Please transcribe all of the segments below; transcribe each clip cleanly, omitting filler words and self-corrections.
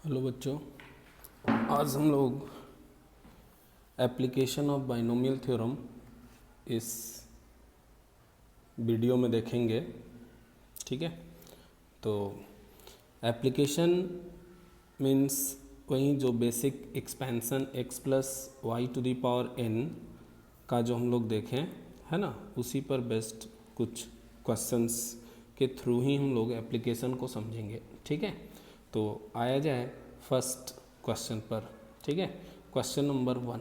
Hello बच्चों, आज हम लोग एप्लीकेशन ऑफ बाइनोमियल थ्योरम इस वीडियो में देखेंगे। ठीक है, तो एप्लीकेशन मीन्स वही जो basic expansion x plus Y to the power n का जो हम लोग देखें, है ना, उसी पर बेस्ड कुछ क्वेश्चंस के थ्रू ही हम लोग एप्लीकेशन को समझेंगे। ठीक है, तो आया जाए फर्स्ट क्वेश्चन पर। ठीक है, question number 1,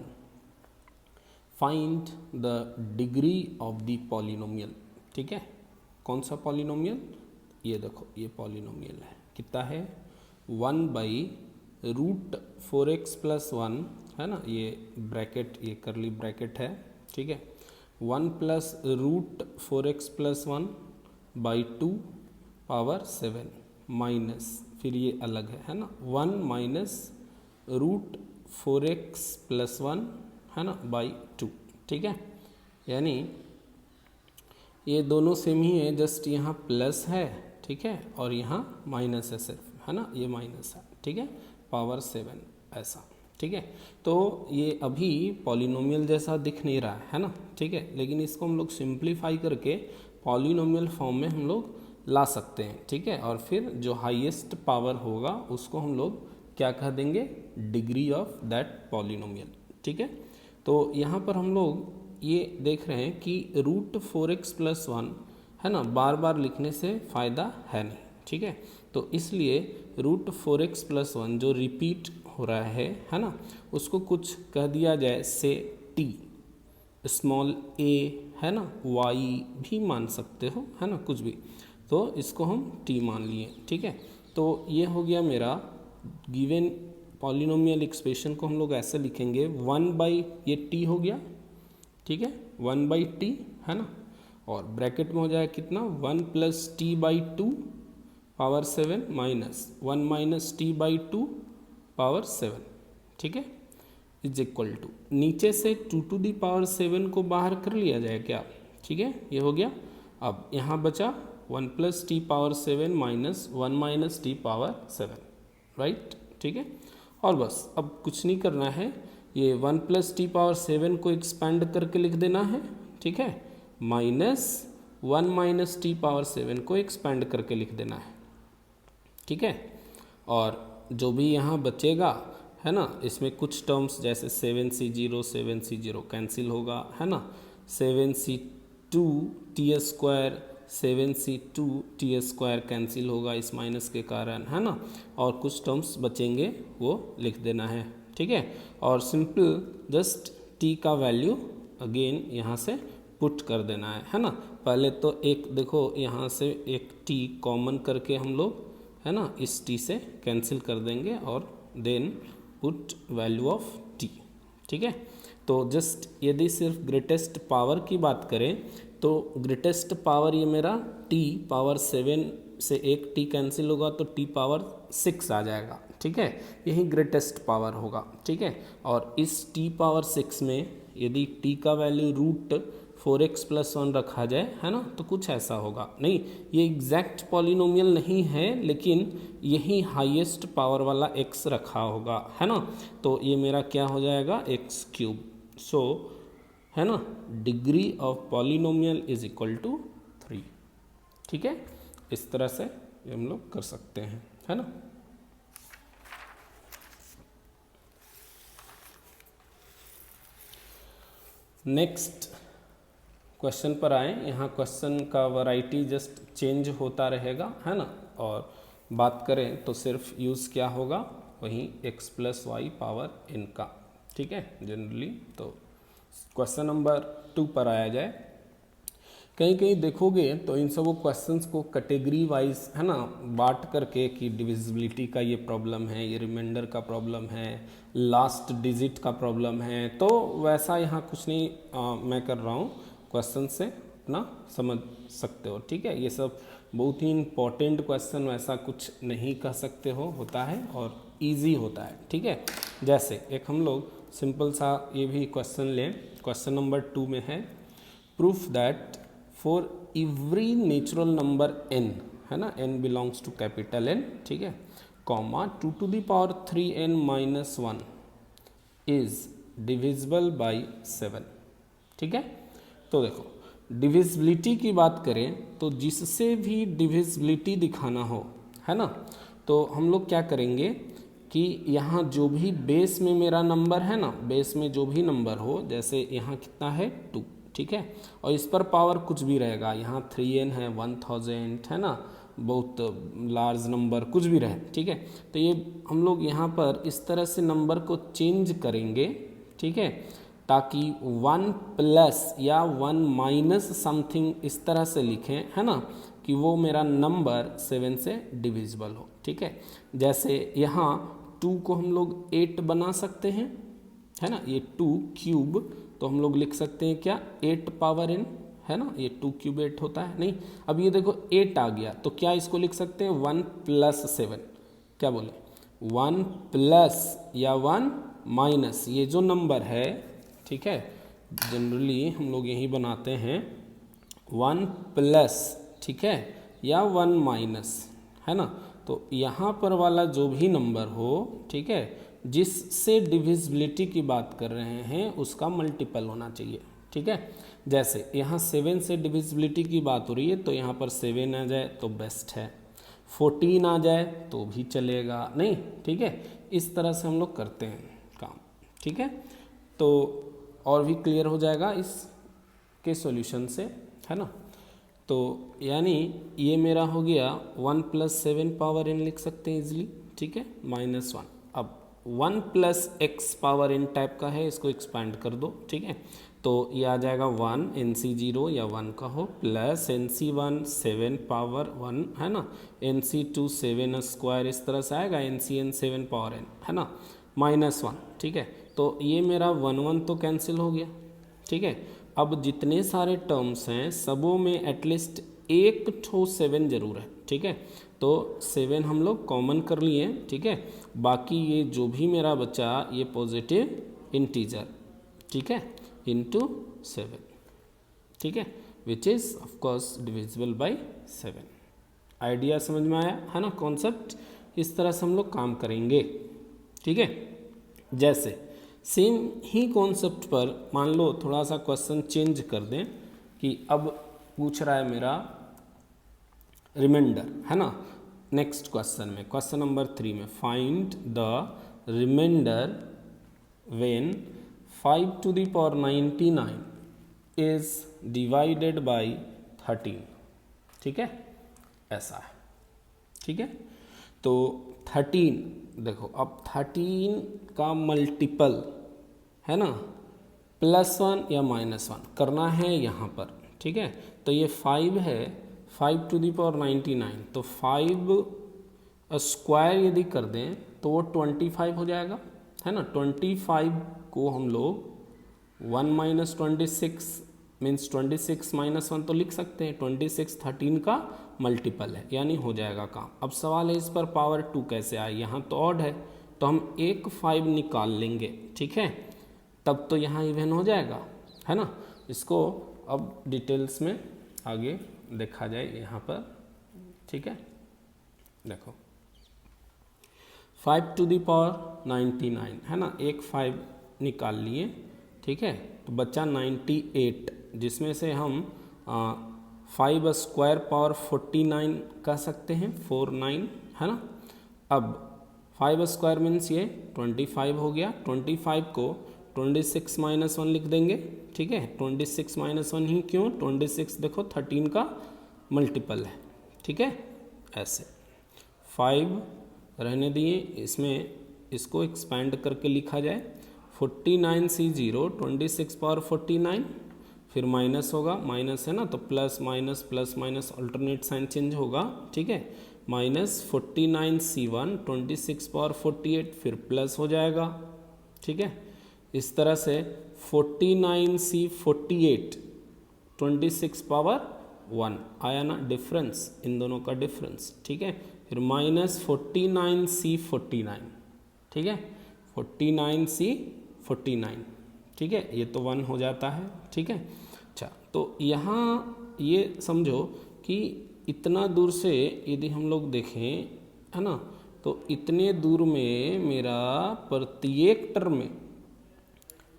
find the degree of the polynomial. ठीक है, कौन सा पॉलिनोमियल? ये देखो, ये पॉलिनोमियल है, कितना है? 1/√4x प्लस 1, है ना, ये ब्रैकेट, ये करली ब्रैकेट है। ठीक है, 1 plus √4x plus 1/2 power 7 minus, फिर ये अलग है ना, 1 माइनस √4x प्लस 1, है ना, /2। ठीक है, यानी ये दोनों सेम ही है, जस्ट यहाँ प्लस है, ठीक है, और यहाँ माइनस है सिर्फ, है ना, ये माइनस है। ठीक है, पावर 7 ऐसा। ठीक है, तो ये अभी पॉलिनोमियल जैसा दिख नहीं रहा है ना। ठीक है, लेकिन इसको हम लोग सिंप्लीफाई करके पॉलिनोमियल फॉर्म में हम लोग ला सकते हैं। ठीक है, और फिर जो हाईएस्ट पावर होगा उसको हम लोग क्या कह देंगे? Degree of that polynomial. ठीक है, तो यहाँ पर हम लोग ये देख रहे हैं कि √4x प्लस 1, है ना, बार बार लिखने से फ़ायदा है नहीं। ठीक है, तो इसलिए √4x प्लस 1 जो रिपीट हो रहा है ना, उसको कुछ कह दिया जाए से t, स्मॉल a, है ना, y भी मान सकते हो, है ना, कुछ भी, तो इसको हम t मान लिए। ठीक है, तो ये हो गया मेरा गिवन पॉलिनोमियल एक्सप्रेशन को हम लोग ऐसे लिखेंगे, 1 ये t हो गया। ठीक है, 1/t, है ना, और ब्रैकेट में हो जाए कितना? 1 plus t/2 power 7 minus 1 minus t/2 power 7। ठीक है, इज इक्वल टू, नीचे से 2 टू दी पावर 7 को बाहर कर लिया जाए क्या? ठीक है, ये हो गया। अब यहाँ बचा 1 plus T power 7 minus 1 minus T power 7, right. ठीक है, और बस अब कुछ नहीं करना है, ये 1 प्लस टी पावर 7 को एक्सपेंड करके लिख देना है। ठीक है, माइनस 1 माइनस टी पावर 7 को एक्सपेंड करके लिख देना है। ठीक है, और जो भी यहाँ बचेगा, है ना, इसमें कुछ टर्म्स जैसे 7c0 कैंसिल होगा, है ना, 7c2 t² 7c2 t² cancel होगा इस माइनस के कारण, है ना, और कुछ टर्म्स बचेंगे वो लिख देना है। ठीक है, और सिंपल जस्ट t का वैल्यू अगेन यहाँ से पुट कर देना है ना। पहले तो एक देखो, यहाँ से एक t कॉमन करके हम लोग, है ना, इस t से कैंसिल कर देंगे और then put value of t। ठीक है, तो जस्ट यदि सिर्फ ग्रेटेस्ट पावर की बात करें तो ग्रेटेस्ट पावर ये मेरा t पावर 7 से एक t कैंसिल होगा तो t पावर 6 आ जाएगा। ठीक है, यही ग्रेटेस्ट पावर होगा। ठीक है, और इस t पावर 6 में यदि t का वैल्यू √4x प्लस 1 रखा जाए, है ना, तो कुछ ऐसा होगा। नहीं, ये एग्जैक्ट पॉलिनोमियल नहीं है, लेकिन यही हाईएस्ट पावर वाला x रखा होगा, है ना, तो ये मेरा क्या हो जाएगा? x³। सो, है ना, degree of polynomial is equal to 3। ठीक है, इस तरह से ये हम लोग कर सकते हैं, है ना। नेक्स्ट क्वेश्चन पर आए। यहाँ क्वेश्चन का वैरायटी जस्ट चेंज होता रहेगा, है ना, और बात करें तो सिर्फ यूज़ क्या होगा? वहीं x plus Y power n का। ठीक है, जनरली तो क्वेश्चन नंबर 2 पर आया जाए। कहीं कहीं देखोगे तो इन सब क्वेश्चंस को कैटेगरी वाइज, है ना, बांट करके कि डिविजिबिलिटी का ये प्रॉब्लम है, ये रिमाइंडर का प्रॉब्लम है, लास्ट डिजिट का प्रॉब्लम है, तो वैसा यहाँ कुछ नहीं मैं कर रहा हूँ, क्वेश्चन से अपना समझ सकते हो। ठीक है, ये सब बहुत ही इम्पोर्टेंट क्वेश्चन वैसा कुछ नहीं कह सकते हो, होता है और इजी होता है। ठीक है, जैसे एक हम लोग सिंपल सा ये भी क्वेश्चन लें। क्वेश्चन नंबर 2 में है, proof that for every natural number n, है ना, n belongs to capital N, ठीक है, comma 2 to the power 3n minus 1 is divisible by 7। ठीक है, तो देखो डिविजिबिलिटी की बात करें तो जिससे भी डिविजिबिलिटी दिखाना हो, है ना, तो हम लोग क्या करेंगे कि यहाँ जो भी बेस में मेरा नंबर है ना, बेस में जो भी नंबर हो, जैसे यहाँ कितना है 2, ठीक है, और इस पर पावर कुछ भी रहेगा, यहाँ 3n है, 1000 है ना, बहुत लार्ज नंबर कुछ भी रहे, ठीक है, तो ये हम लोग यहाँ पर इस तरह से नंबर को चेंज करेंगे, ठीक है, ताकि 1 प्लस या 1 माइनस समथिंग इस तरह से लिखें, है ना, कि वो मेरा नंबर 7 से डिविजिबल हो। ठीक है, जैसे यहाँ 2 को हम लोग 8 बना सकते हैं, है ना, ये 2 क्यूब तो हम लोग लिख सकते हैं क्या 8 पावर n, है ना, ये 2 क्यूब 8 होता है, नहीं, अब ये देखो 8 आ गया तो क्या इसको लिख सकते हैं 1 प्लस 7, क्या बोले 1 प्लस या 1 माइनस, ये जो नंबर है, ठीक है, जनरली हम लोग यही बनाते हैं 1 प्लस, ठीक है, या 1 माइनस, है ना, तो यहाँ पर वाला जो भी नंबर हो, ठीक है, जिससे डिविजिबिलिटी की बात कर रहे हैं उसका मल्टीपल होना चाहिए। ठीक है, जैसे यहाँ 7 से डिविजिबिलिटी की बात हो रही है तो यहाँ पर 7 आ जाए तो बेस्ट है, 14 आ जाए तो भी चलेगा, नहीं, ठीक है, इस तरह से हम लोग करते हैं काम। ठीक है, तो और भी क्लियर हो जाएगा इसके सॉल्यूशन से, है ना, तो यानी ये मेरा हो गया 1 प्लस 7 पावर n लिख सकते हैं इजीली, ठीक है, -1। अब 1 plus x power n type का है, इसको एक्सपैंड कर दो, ठीक है, तो ये आ जाएगा 1 NC0 या 1 का हो प्लस NC1 7 पावर 1, है ना, NC2 7 स्क्वायर, इस तरह से आएगा NCn 7 पावर n, है ना, -1। ठीक है, तो ये मेरा 1 तो कैंसिल हो गया। ठीक है, अब जितने सारे टर्म्स हैं सबों में एटलीस्ट एक ठो 7 जरूर है। ठीक है, तो 7 हम लोग कॉमन कर लिए, ठीक है, बाकी ये जो भी मेरा बचा ये पॉजिटिव इंटीजर, ठीक है, इंटू 7, ठीक है, which is of course divisible by 7। Idea समझ में आया, है ना, कॉन्सेप्ट इस तरह से हम लोग काम करेंगे। ठीक है, जैसे सेम ही कॉन्सेप्ट पर मान लो थोड़ा सा क्वेश्चन चेंज कर दें कि अब पूछ रहा है मेरा रिमाइंडर, है ना, नेक्स्ट क्वेश्चन में, क्वेश्चन नंबर 3 में find the reminder when 5 to the power 99 is divided by 13। ठीक है, ऐसा है। ठीक है, तो 13 देखो, अब 13 का मल्टीपल, है ना, +1 या -1 करना है यहाँ पर। ठीक है, तो ये 5 है, 5 to the power 99, तो 5 स्क्वायर यदि कर दें तो वो 25 हो जाएगा, है ना, 25 को हम लोग 1 - 26 मीन्स 26 - 1 तो लिख सकते हैं, 26 13 का मल्टीपल है, यानी हो जाएगा काम। अब सवाल है इस पर पावर 2 कैसे आए, यहाँ तो ऑड है तो हम एक 5 निकाल लेंगे, ठीक है, तब तो यहाँ इवन हो जाएगा, है ना। इसको अब डिटेल्स में आगे देखा जाए यहाँ पर। ठीक है, देखो 5 to the power 99, है ना, एक 5 निकाल लिए, ठीक है, तो बच्चा 98, जिसमें से हम 5 स्क्वायर पावर 49 कह सकते हैं, 49, है ना। अब 5 स्क्वायर मीन्स ये 25 हो गया, 25 को 26 - 1 लिख देंगे, ठीक है, 26 - 1 ही क्यों, 26 देखो 13 का मल्टीपल है, ठीक है, ऐसे 5 रहने दिए, इसमें इसको एक्सपैंड करके लिखा जाए 49C0 26 पावर 49, फिर माइनस होगा, माइनस है ना, तो plus minus alternate sign change होगा, ठीक है, -49C1 26 पावर 48, फिर प्लस हो जाएगा, ठीक है, इस तरह से 49C48 26 पावर 1 आया ना डिफरेंस, इन दोनों का डिफरेंस, ठीक है, फिर -49C49, ठीक है, 49C49, ठीक है, ये तो 1 हो जाता है, ठीक है। अच्छा, तो यहाँ ये समझो कि इतना दूर से यदि हम लोग देखें, है ना, तो इतने दूर में मेरा प्रत्येक टर्म में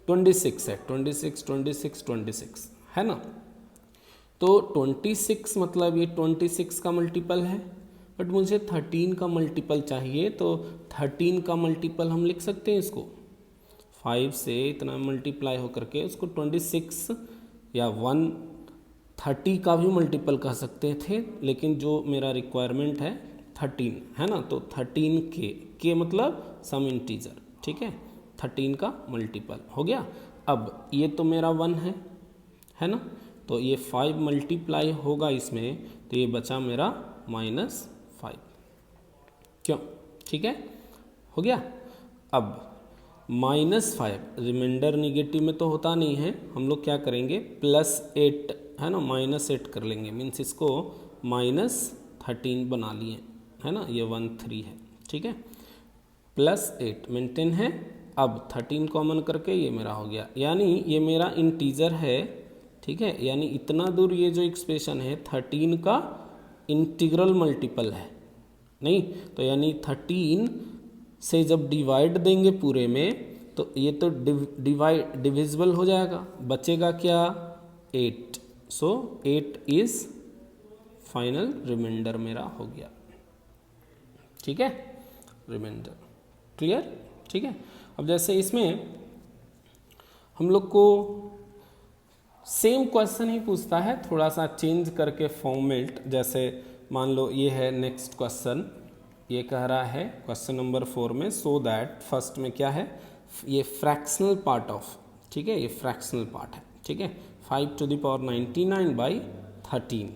26 है, 26 26 26 है ना। तो 26 मतलब ये 26 का मल्टीपल है, बट मुझे 13 का मल्टीपल चाहिए, तो 13 का मल्टीपल हम लिख सकते हैं इसको 5 से इतना मल्टीप्लाई होकर के उसको 26 या 130 का भी मल्टीपल कह सकते थे, लेकिन जो मेरा रिक्वायरमेंट है 13 है ना। तो 13 के मतलब सम इंटीजर, ठीक है, 13 का मल्टीपल हो गया। अब ये तो मेरा 1 है ना, तो ये 5 मल्टीप्लाई होगा इसमें, तो ये बचा मेरा -5, क्यों, ठीक है, हो गया। अब -5 रिमाइंडर निगेटिव में तो होता नहीं है, हम लोग क्या करेंगे +8 है ना, -8 कर लेंगे, मीन्स इसको -13 बना लिए है ना, ये 13 है, ठीक है, +8 मेंटेन है। अब 13 कॉमन करके ये मेरा हो गया, यानी ये मेरा इंटीजर है, ठीक है, यानी इतना दूर ये जो एक्सप्रेशन है 13 का इंटीग्रल मल्टीपल है, नहीं तो यानी 13 से जब डिवाइड देंगे पूरे में तो ये तो डिविजिबल हो जाएगा, बचेगा क्या 8, सो 8 इज फाइनल रिमाइंडर मेरा हो गया, ठीक है, रिमाइंडर क्लियर, ठीक है। अब जैसे इसमें हम लोग को सेम क्वेश्चन ही पूछता है, थोड़ा सा चेंज करके फॉर्मेट, जैसे मान लो ये है नेक्स्ट क्वेश्चन, ये कह रहा है क्वेश्चन नंबर 4 में, सो दैट फर्स्ट में क्या है, ये फ्रैक्शनल पार्ट ऑफ, ठीक है, ये फ्रैक्शनल पार्ट है, ठीक है, 5⁻99/13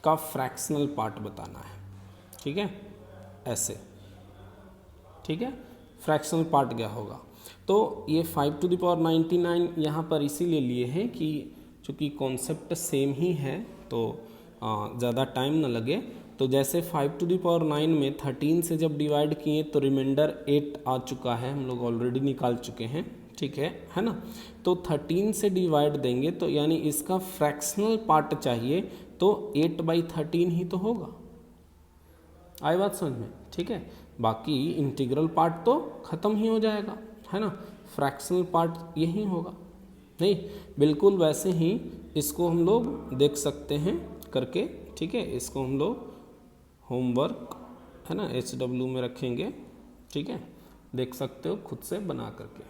का फ्रैक्शनल पार्ट बताना है, ठीक है, ऐसे, ठीक है, फ्रैक्शनल पार्ट क्या होगा, तो ये 5⁻99 यहाँ पर इसीलिए लिए हैं कि चूँकि कॉन्सेप्ट सेम ही है तो ज़्यादा टाइम ना लगे। तो जैसे 5⁹ में 13 से जब डिवाइड किए तो रिमाइंडर 8 आ चुका है, हम लोग ऑलरेडी निकाल चुके हैं, ठीक है ना। तो 13 से डिवाइड देंगे तो यानी इसका फ्रैक्शनल पार्ट चाहिए, तो 8/13 ही तो होगा, आई बात समझ में, ठीक है, बाकी इंटीग्रल पार्ट तो ख़त्म ही हो जाएगा, है ना, फ्रैक्शनल पार्ट यही होगा, नहीं बिल्कुल वैसे ही इसको हम लोग देख सकते हैं करके, ठीक है, इसको हम लोग होमवर्क है ना HW में रखेंगे, ठीक है, देख सकते हो खुद से बना करके,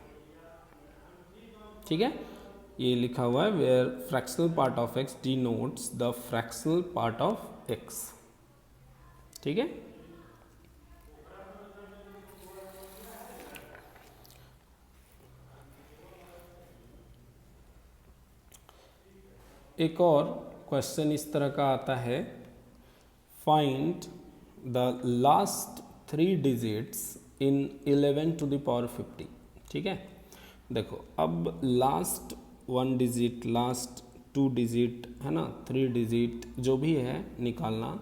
ठीक है, ये लिखा हुआ है where fractional part of x denotes the fractional part of x, ठीक है। एक और क्वेश्चन इस तरह का आता है, find the last 3 digits in 11⁻50, ठीक है। देखो अब लास्ट 1 डिजिट, लास्ट 2 डिजिट है ना, 3 डिजिट जो भी है निकालना,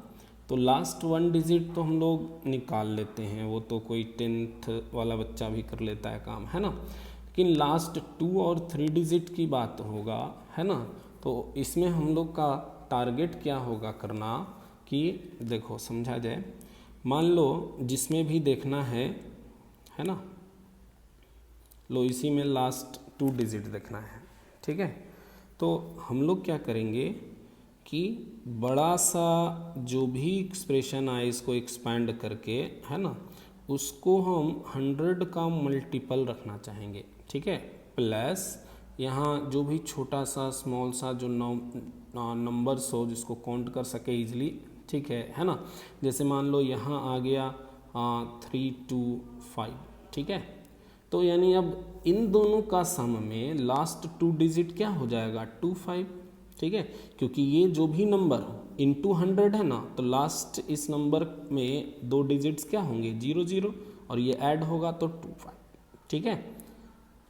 तो लास्ट 1 डिजिट तो हम लोग निकाल लेते हैं, वो तो कोई 10th वाला बच्चा भी कर लेता है काम, है ना, लेकिन लास्ट 2 और 3 डिजिट की बात होगा, है ना, तो इसमें हम लोग का टारगेट क्या होगा करना कि देखो समझा जाए, मान लो जिसमें भी देखना है ना, लो इसी में लास्ट 2 डिजिट देखना है, ठीक है, तो हम लोग क्या करेंगे कि बड़ा सा जो भी एक्सप्रेशन आए इसको एक्सपैंड करके, है ना, उसको हम 100 का मल्टीपल रखना चाहेंगे, ठीक है, प्लस यहाँ जो भी छोटा सा स्मॉल सा जो नंबर्स हो जिसको काउंट कर सके इजीली, ठीक है ना, जैसे मान लो यहाँ आ गया 3 2 5, ठीक है, तो यानी अब इन दोनों का सम में लास्ट 2 डिजिट क्या हो जाएगा 25, ठीक है, क्योंकि ये जो भी नंबर इंटू 100 है ना, तो लास्ट इस नंबर में 2 डिजिट्स क्या होंगे 0 0 और ये ऐड होगा तो 25, ठीक है।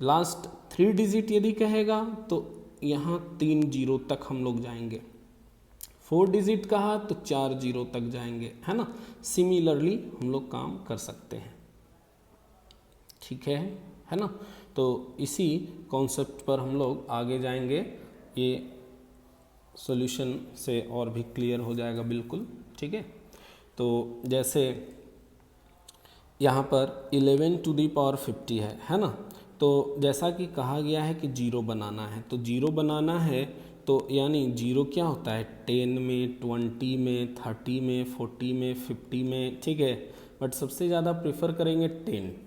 लास्ट 3 डिजिट यदि कहेगा तो यहाँ 3 0 तक हम लोग जाएंगे, 4 डिजिट कहा तो 4 0 तक जाएंगे, है ना, सिमिलरली हम लोग काम कर सकते हैं, ठीक है ना। तो इसी कॉन्सेप्ट पर हम लोग आगे जाएंगे, ये सॉल्यूशन से और भी क्लियर हो जाएगा बिल्कुल, ठीक है। तो जैसे यहाँ पर 11 टू दी पावर 50 है ना। तो जैसा कि कहा गया है कि जीरो बनाना है, तो जीरो बनाना है तो यानी जीरो क्या होता है 10 में, 20 में, 30 में, 40 में, 50 में, ठीक है। बट सबसे ज़्यादा प्रेफर करेंगे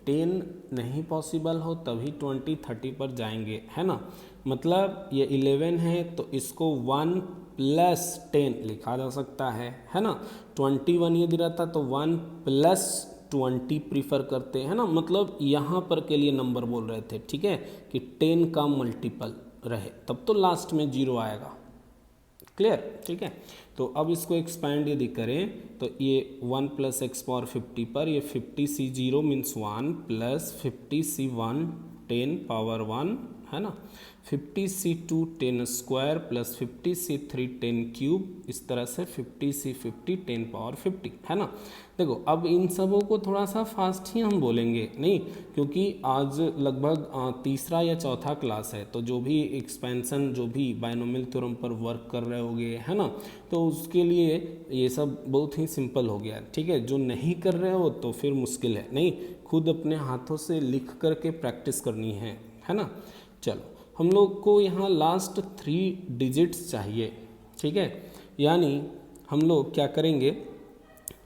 10 नहीं पॉसिबल हो तभी 20 30 पर जाएंगे, है ना। मतलब ये 11 है तो इसको 1 प्लस 10 लिखा जा सकता है ना। 21 यदि रहता तो 1 प्लस 20 प्रीफर करते हैं ना, मतलब यहाँ पर के लिए नंबर बोल रहे थे, ठीक है, कि 10 का मल्टीपल रहे तब तो लास्ट में जीरो आएगा। क्लियर, ठीक है। तो अब इसको एक्सपैंड यदि करें तो ये 1 प्लस एक्स पावर 50 पर ये 50c 0 means 1 plus 50c 1 10 power 1, है ना। 50c 2 10 square plus 50c 3 10 cube, इस तरह से 50c 50 10 पावर 50, है ना। देखो अब इन सबों को थोड़ा सा फास्ट ही हम बोलेंगे नहीं, क्योंकि आज लगभग तीसरा या चौथा क्लास है, तो जो भी एक्सपेंशन जो भी बायनोमियल थ्योरम पर वर्क कर रहे होगे, है ना, तो उसके लिए ये सब बहुत ही सिंपल हो गया, ठीक है। जो नहीं कर रहे हो तो फिर मुश्किल है, नहीं खुद अपने हाथों से लिख करके प्रैक्टिस करनी है ना। चलो हम लोग को यहाँ लास्ट 3 डिजिट्स चाहिए, ठीक है। यानी हम लोग क्या करेंगे,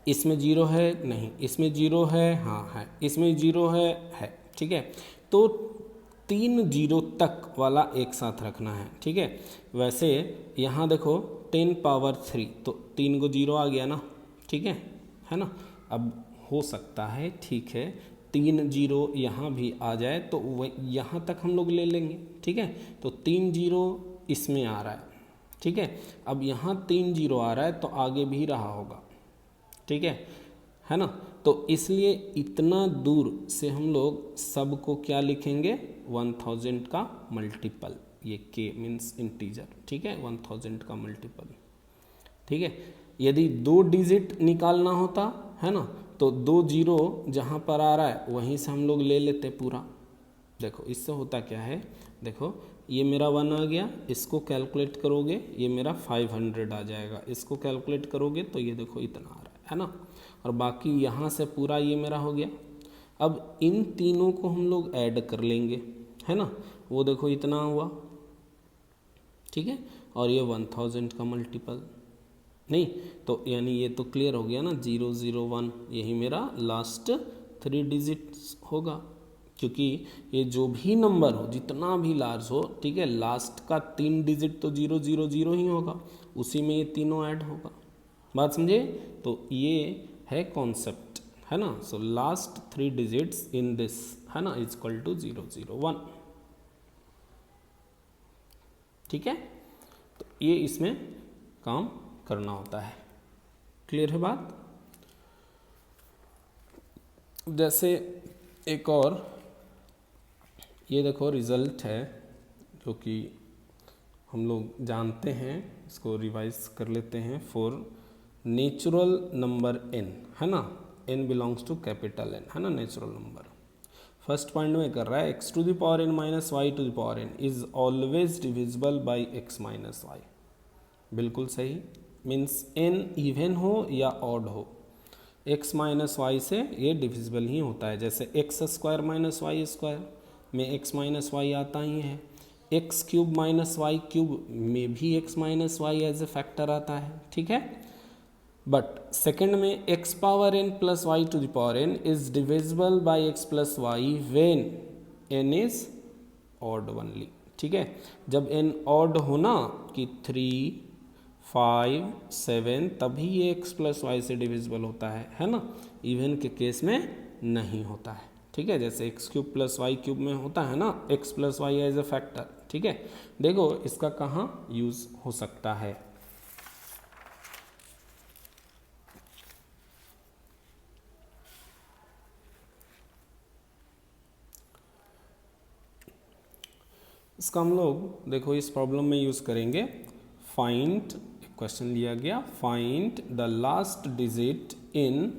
इसमें जीरो है नहीं, इसमें जीरो है हाँ है, इसमें जीरो है, ठीक है। तो 3 जीरो तक वाला एक साथ रखना है, ठीक है। वैसे यहाँ देखो 10 पावर 3 तो 3 को जीरो आ गया ना, ठीक है ना। अब हो सकता है, ठीक है, 3 जीरो यहाँ भी आ जाए तो वह यहाँ तक हम लोग ले लेंगे, ठीक है। तो 3 जीरो इसमें आ रहा है, ठीक है। अब यहाँ 3 जीरो आ रहा है तो आगे भी रहा होगा, ठीक है ना। तो इसलिए इतना दूर से हम लोग सबको क्या लिखेंगे 1000 का मल्टीपल, ये k मीन्स इंटीजर, ठीक है, 1000 का मल्टीपल, ठीक है। यदि 2 डिजिट निकालना होता है ना, तो 2 जीरो जहाँ पर आ रहा है वहीं से हम लोग ले लेते पूरा। देखो इससे होता क्या है, देखो ये मेरा 1 आ गया, इसको कैलकुलेट करोगे ये मेरा 500 आ जाएगा, इसको कैलकुलेट करोगे तो ये देखो इतना आ रहा है ना, और बाकी यहाँ से पूरा ये मेरा हो गया। अब इन तीनों को हम लोग ऐड कर लेंगे, है ना, वो देखो इतना हुआ, ठीक है, और ये 1000 का मल्टीपल नहीं, तो यानी ये तो क्लियर हो गया ना, 001 यही मेरा लास्ट 3 डिजिट्स होगा, क्योंकि ये जो भी नंबर हो जितना भी लार्ज हो, ठीक है, लास्ट का 3 डिजिट तो 000 ही होगा, उसी में ये तीनों ऐड होगा। बात समझे, तो ये है कॉन्सेप्ट, है ना। So last 3 digits in this, है ना, इज इक्वल टू 001, ठीक है। तो ये इसमें काम करना होता है। क्लियर है बात। जैसे एक और ये देखो रिजल्ट है जो कि हम लोग जानते हैं, इसको रिवाइज कर लेते हैं। फॉर नेचुरल नंबर n, है ना, n belongs to capital N, है ना, नेचुरल नंबर। फर्स्ट पॉइंट में कर रहा है x to the power n minus Y to the power n is always divisible by x minus Y. बिल्कुल सही, मीन्स n इवन हो या ऑड हो, x माइनस वाई से ये डिविजिबल ही होता है। जैसे X square minus Y square में x माइनस वाई आता ही है, X cube minus Y cube में भी x minus Y as a factor आता है, ठीक है। बट सेकंड में x power n plus Y to the power n is divisible by x plus Y when n is odd only, ठीक है। जब n ऑड हो ना कि 3 5 7 तभी ये x प्लस वाई से डिविजिबल होता है ना, इवन के केस में नहीं होता है, ठीक है। जैसे X cube plus Y cube में होता है ना x plus Y as a factor, ठीक है। देखो इसका कहाँ यूज हो सकता है। इसका हम लोग देखो इस प्रॉब्लम में यूज करेंगे। फाइंड, क्वेश्चन लिया गया, find the last digit in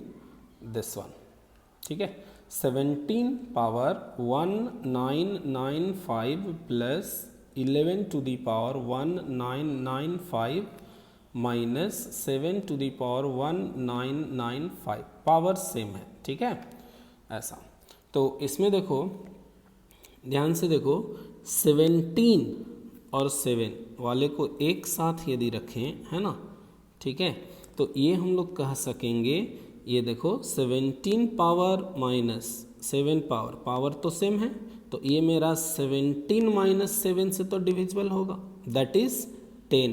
this one, ठीक है। 17 power 1995 plus 11 to the power 1995 minus 7 to the power 1995, power same है, ठीक है। ऐसा। तो इसमें देखो, ध्यान से देखो, 17 और 7 वाले को एक साथ यदि रखें, है ना, ठीक है, तो ये हम लोग कह सकेंगे, ये देखो 17 पावर माइनस 7 पावर, पावर तो सेम है, तो ये मेरा 17 माइनस 7 से तो डिविजिबल होगा, दैट इज 10।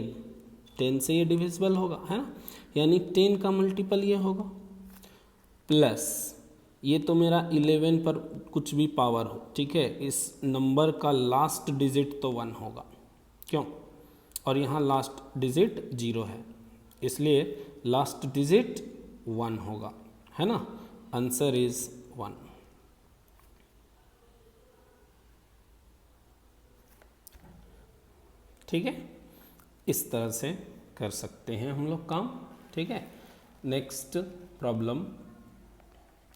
10 से ये डिविजिबल होगा, है ना, यानी 10 का मल्टीपल ये होगा, प्लस ये तो मेरा 11 पर कुछ भी पावर हो, ठीक है, इस नंबर का लास्ट डिजिट तो 1 होगा, क्यों, और यहाँ लास्ट डिजिट 0 है, इसलिए लास्ट डिजिट 1 होगा, है ना, आंसर इज 1। ठीक है, इस तरह से कर सकते हैं हम लोग काम, ठीक है। नेक्स्ट प्रॉब्लम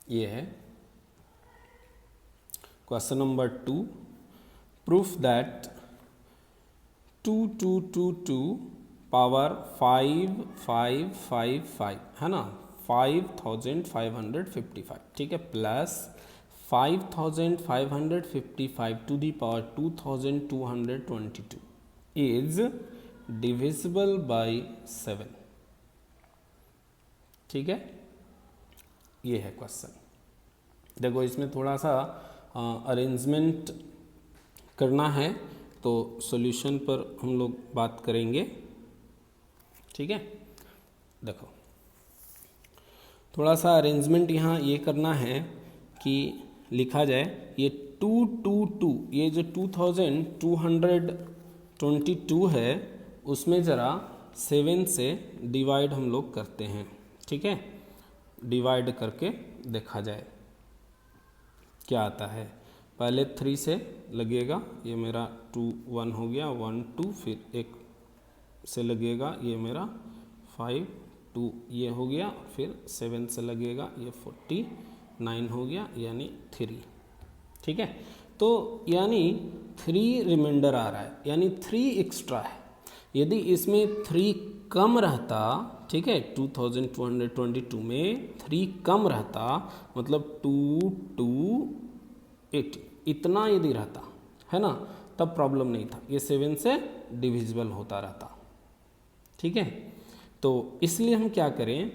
ये है question number 2, proof that 2222 power 5555, है ना, 5555, ठीक है, plus 5555 to the power 2222 is divisible by 7, ठीक है, ये है क्वेश्चन। देखो इसमें थोड़ा सा अरेंजमेंट करना है, तो सॉल्यूशन पर हम लोग बात करेंगे, ठीक है। देखो थोड़ा सा अरेंजमेंट यहाँ ये करना है कि लिखा जाए ये 222, ये जो 2222 है उसमें ज़रा 7 से डिवाइड हम लोग करते हैं, ठीक है, डिवाइड करके देखा जाए क्या आता है। पहले 3 से लगेगा, ये मेरा 2 1 हो गया, 1 2, फिर एक से लगेगा, ये मेरा 5 2 ये हो गया, फिर 7 से लगेगा, ये 49 हो गया, यानी 3, ठीक है। तो यानी 3 रिमाइंडर आ रहा है, यानी 3 एक्स्ट्रा है। यदि इसमें 3 कम रहता, ठीक है, 2222 में 3 कम रहता, मतलब 2 2 8 इतना यदि रहता, है ना, तब प्रॉब्लम नहीं था, ये 7 से डिविजिबल होता रहता, ठीक है। तो इसलिए हम क्या करें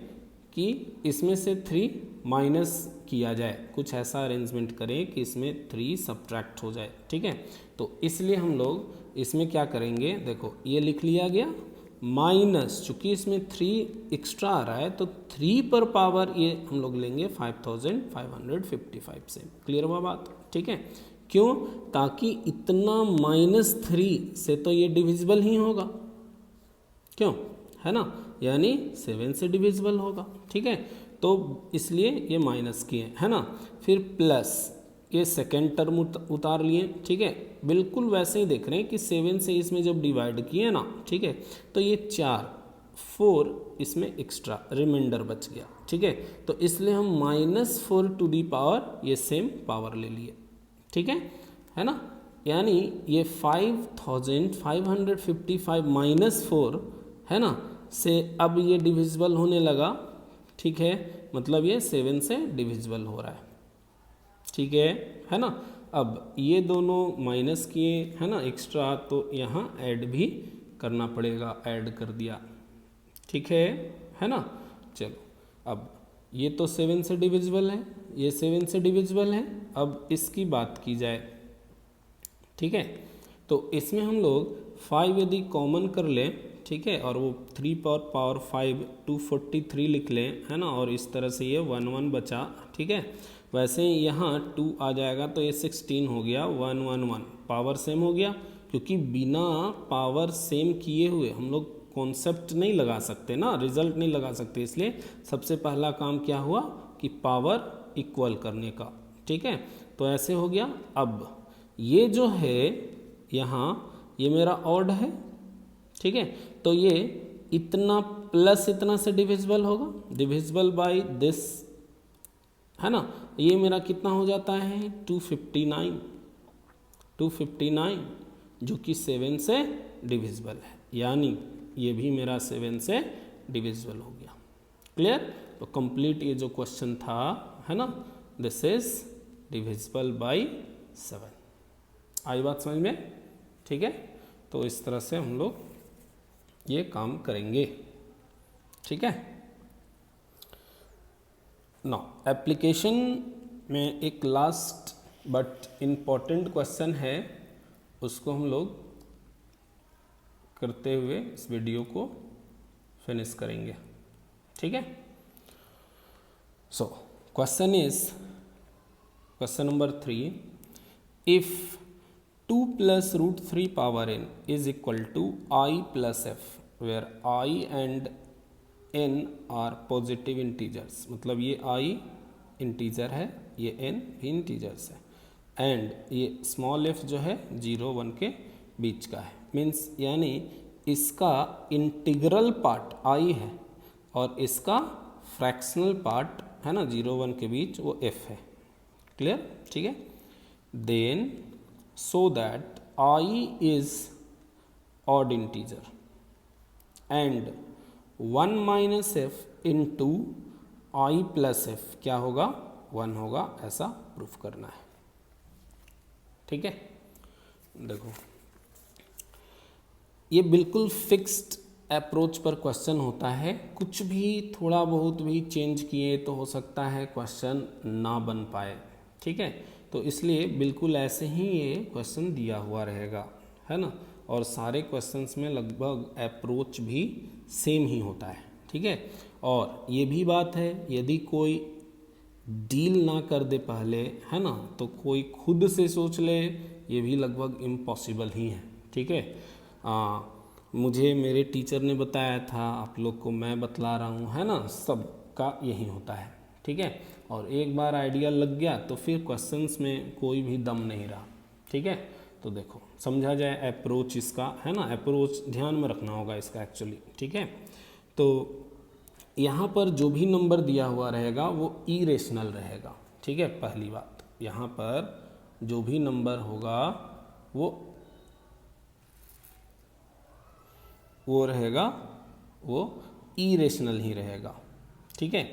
कि इसमें से 3 माइनस किया जाए, कुछ ऐसा अरेंजमेंट करें कि इसमें 3 सब्ट्रैक्ट हो जाए, ठीक है। तो इसलिए हम लोग इसमें क्या करेंगे, देखो ये लिख लिया गया माइनस, चूँकि इसमें 3 एक्स्ट्रा आ रहा है तो 3 पर पावर ये हम लोग लेंगे 5555 से, क्लियर हुआ बात, ठीक है। क्यों, ताकि इतना -3 से तो ये डिविजिबल ही होगा, क्यों, है ना, यानी 7 से डिविजिबल होगा, ठीक है। तो इसलिए ये माइनस किए, है ना, फिर प्लस ये सेकेंड टर्म उतार लिए, ठीक है, बिल्कुल वैसे ही देख रहे हैं कि 7 से इसमें जब डिवाइड किए ना, ठीक है, तो ये 4 इसमें एक्स्ट्रा रिमाइंडर बच गया, ठीक है। तो इसलिए हम -4 टू दी पावर ये सेम पावर ले लिए, ठीक है ना, यानी ये 5555 -4, है ना, से अब ये डिविजिबल होने लगा, ठीक है, मतलब ये 7 से डिविजिबल हो रहा है, ठीक है ना। अब ये दोनों माइनस किए, है ना, एक्स्ट्रा, तो यहाँ ऐड भी करना पड़ेगा, ऐड कर दिया, ठीक है ना। चलो अब ये तो 7 से डिविजिबल है, ये 7 से डिविजिबल है, अब इसकी बात की जाए, ठीक है। तो इसमें हम लोग 5 यदि कॉमन कर लें, ठीक है, और वो 3 पर पावर 5 243 लिख लें, है ना, और इस तरह से ये 1 1 बचा, ठीक है। वैसे ही यहाँ 2 आ जाएगा तो ये 16 हो गया, 1 1 1 पावर सेम हो गया, क्योंकि बिना पावर सेम किए हुए हम लोग कॉन्सेप्ट नहीं लगा सकते ना, रिजल्ट नहीं लगा सकते, इसलिए सबसे पहला काम क्या हुआ कि पावर इक्वल करने का, ठीक है। तो ऐसे हो गया। अब ये जो है यहाँ ये मेरा ऑड है, ठीक है, तो ये इतना प्लस इतना से डिविजिबल होगा, डिविजिबल बाय दिस, है ना, ये मेरा कितना हो जाता है 259 जो कि 7 से डिविजिबल है, यानी ये भी मेरा 7 से डिविजिबल हो गया, क्लियर। तो कंप्लीट ये जो क्वेश्चन था, है ना, दिस इज डिविजिबल बाय 7। आई बात समझ में? ठीक है, तो इस तरह से हम लोग ये काम करेंगे। ठीक है, नाउ एप्लीकेशन में एक लास्ट बट इम्पॉर्टेंट क्वेश्चन है, उसको हम लोग करते हुए इस वीडियो को फिनिश करेंगे। ठीक है, so question is question number 3, if 2 plus root 3 power n is equal to I plus f where I and n are positive integers, मतलब ये I इंटीजर है, ये n भी इंटीजर्स है, एंड ये स्मॉल f जो है 0 1 के बीच का है, मीन्स यानी इसका इंटीग्रल पार्ट I है और इसका फ्रैक्शनल पार्ट है ना 0 1 के बीच वो f है। क्लियर? ठीक है, then so that I is odd integer and 1 minus f into I plus f क्या होगा? 1 होगा, ऐसा प्रूफ करना है। ठीक है, देखो ये बिल्कुल फिक्स्ड अप्रोच पर क्वेश्चन होता है, कुछ भी थोड़ा बहुत भी चेंज किए तो हो सकता है क्वेश्चन ना बन पाए। ठीक है, तो इसलिए बिल्कुल ऐसे ही ये क्वेश्चन दिया हुआ रहेगा, है ना, और सारे क्वेश्चंस में लगभग अप्रोच भी सेम ही होता है। ठीक है, और ये भी बात है यदि कोई डील ना कर दे पहले, है ना, तो कोई खुद से सोच ले, ये भी लगभग इम्पॉसिबल ही है। ठीक है, मुझे मेरे टीचर ने बताया था, आप लोग को मैं बतला रहा हूँ, है ना, सबका यही होता है। ठीक है, और एक बार आइडिया लग गया तो फिर क्वेश्चंस में कोई भी दम नहीं रहा। ठीक है, तो देखो समझा जाए अप्रोच इसका, है ना, अप्रोच ध्यान में रखना होगा इसका एक्चुअली। ठीक है, तो यहाँ पर जो भी नंबर दिया हुआ रहेगा वो इरेशनल रहेगा। ठीक है, पहली बात, यहाँ पर जो भी नंबर होगा वो रहेगा, वो इरेशनल ही रहेगा। ठीक है,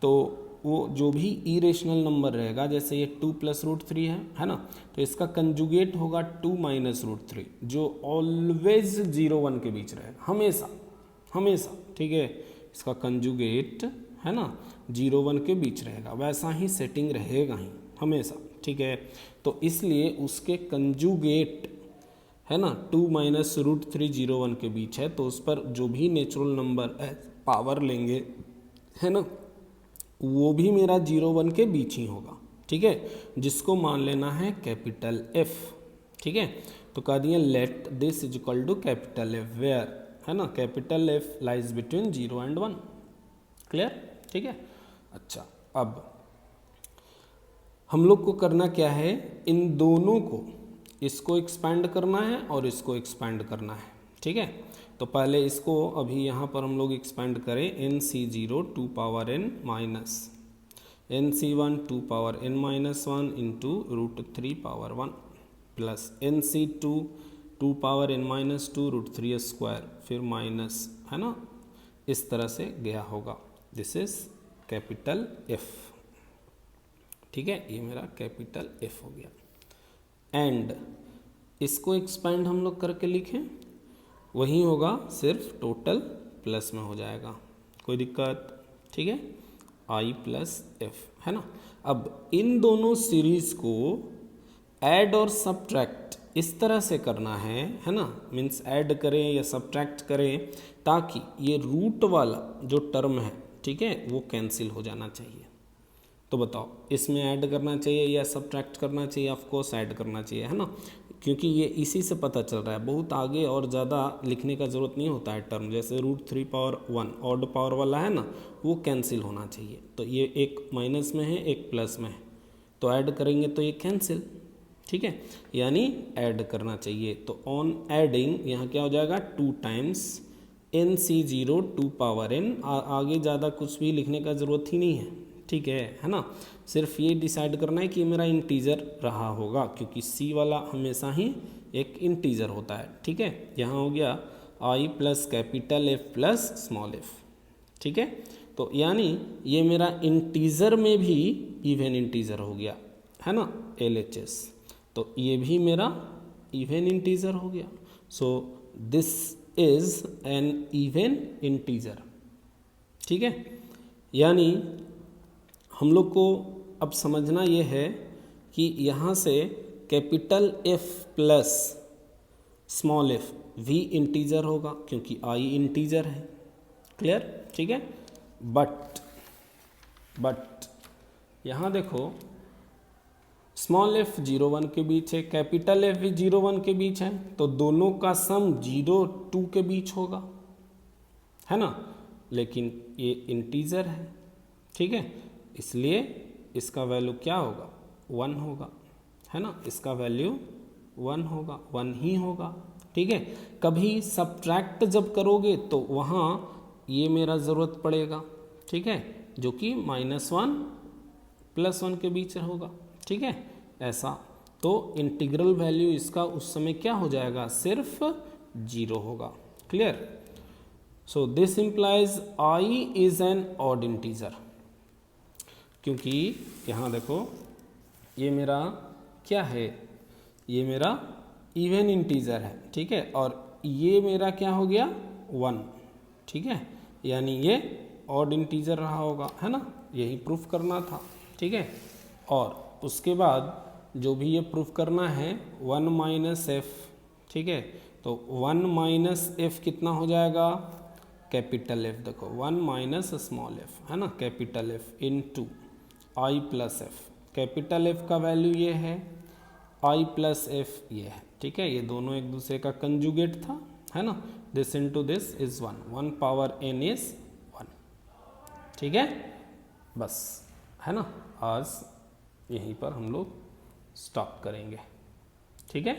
तो वो जो भी इरेशनल नंबर रहेगा, जैसे ये 2 plus root 3 है ना, तो इसका कंजुगेट होगा 2 minus root 3 जो ऑलवेज 0 1 के बीच रहेगा, हमेशा हमेशा। ठीक है, इसका कंजुगेट है ना 0 1 के बीच रहेगा, वैसा ही सेटिंग रहेगा ही हमेशा। ठीक है, तो इसलिए उसके कंजुगेट है ना 2 minus root 3 0 1 के बीच है, तो उस पर जो भी नेचुरल नंबर पावर लेंगे, है ना, वो भी मेरा 0 1 के बीच ही होगा। ठीक है, जिसको मान लेना है कैपिटल F। ठीक है, तो कह दिए let this is equal to capital F where, है ना, capital F lies between 0 and 1। Clear? ठीक है, अच्छा, अब हम लोग को करना क्या है, इन दोनों को, इसको एक्सपैंड करना है और इसको एक्सपैंड करना है। ठीक है, तो पहले इसको अभी यहाँ पर हम लोग एक्सपैंड करें, NC0 2 power n minus NC1 2 power n minus 1 into √3 power 1 plus NC2 2 power n minus 2 √3 square, फिर माइनस, है ना, इस तरह से गया होगा। This is capital F। ठीक है, ये मेरा कैपिटल F हो गया। एंड इसको एक्सपैंड हम लोग करके लिखें, वही होगा, सिर्फ टोटल प्लस में हो जाएगा, कोई दिक्कत? ठीक है, I प्लस F, है ना। अब इन दोनों सीरीज को ऐड और सब्ट्रैक्ट इस तरह से करना है ना, मीन्स ऐड करें या सब्ट्रैक्ट करें ताकि ये रूट वाला जो टर्म है, ठीक है, वो कैंसिल हो जाना चाहिए। तो बताओ इसमें ऐड करना चाहिए या सब्ट्रैक्ट करना चाहिए? ऑफ कोर्स ऐड करना चाहिए, है ना, क्योंकि ये इसी से पता चल रहा है। बहुत आगे और ज़्यादा लिखने का ज़रूरत नहीं होता है टर्म, जैसे √3 power 1 ऑड पावर वाला है ना, वो कैंसिल होना चाहिए। तो ये एक माइनस में है, एक प्लस में है, तो ऐड करेंगे तो ये कैंसिल। ठीक है, यानी ऐड करना चाहिए। तो ऑन एडिंग यहाँ क्या हो जाएगा, 2 times NC0 2 power n, आगे ज़्यादा कुछ भी लिखने का ज़रूरत ही नहीं है। ठीक है ना, सिर्फ ये डिसाइड करना है कि मेरा इंटीजर रहा होगा, क्योंकि C वाला हमेशा ही एक इंटीजर होता है। ठीक है, यहाँ हो गया I plus capital F plus small f। ठीक है, तो यानी ये मेरा इंटीजर में भी इवन इंटीजर हो गया, है ना, LHS। तो ये भी मेरा इवन इंटीजर हो गया। So this is an even integer, ठीक है। यानी हम लोग को अब समझना ये है कि यहाँ से capital F plus small f v integer होगा क्योंकि I इंटीजर है। क्लियर, ठीक है। बट यहाँ देखो स्मॉल f 0 1 के बीच है, कैपिटल F भी 0 1 के बीच है, तो दोनों का सम 0 2 के बीच होगा, है ना। लेकिन ये इंटीजर है, ठीक है, इसलिए इसका वैल्यू क्या होगा, 1 होगा, है ना। इसका वैल्यू 1 होगा, 1 ही होगा, ठीक है। कभी सब्ट्रैक्ट जब करोगे तो वहाँ ये मेरा ज़रूरत पड़ेगा, ठीक है, जो कि -1 +1 के बीच होगा, ठीक है, ऐसा। तो इंटीग्रल वैल्यू इसका उस समय क्या हो जाएगा, सिर्फ 0 होगा। Clear. So this implies I is an odd integer, क्योंकि यहाँ देखो ये मेरा क्या है, ये मेरा इवन इंटीजर है, ठीक है, और ये मेरा क्या हो गया 1, ठीक है, यानी ये ऑड इंटीजर रहा होगा, है ना, यही प्रूफ करना था, ठीक है। और उसके बाद जो भी ये प्रूफ करना है 1 - f, ठीक है, तो 1 - f कितना हो जाएगा, कैपिटल F, देखो 1 - स्मॉल f, है ना, capital F into I + f। Capital F का वैल्यू ये है, I + f ये है, ठीक है, ये दोनों एक दूसरे का कंजुगेट था, है ना। This into this is 1 power n is 1, ठीक है। बस, है ना, आज यहीं पर हम लोग स्टॉप करेंगे, ठीक है।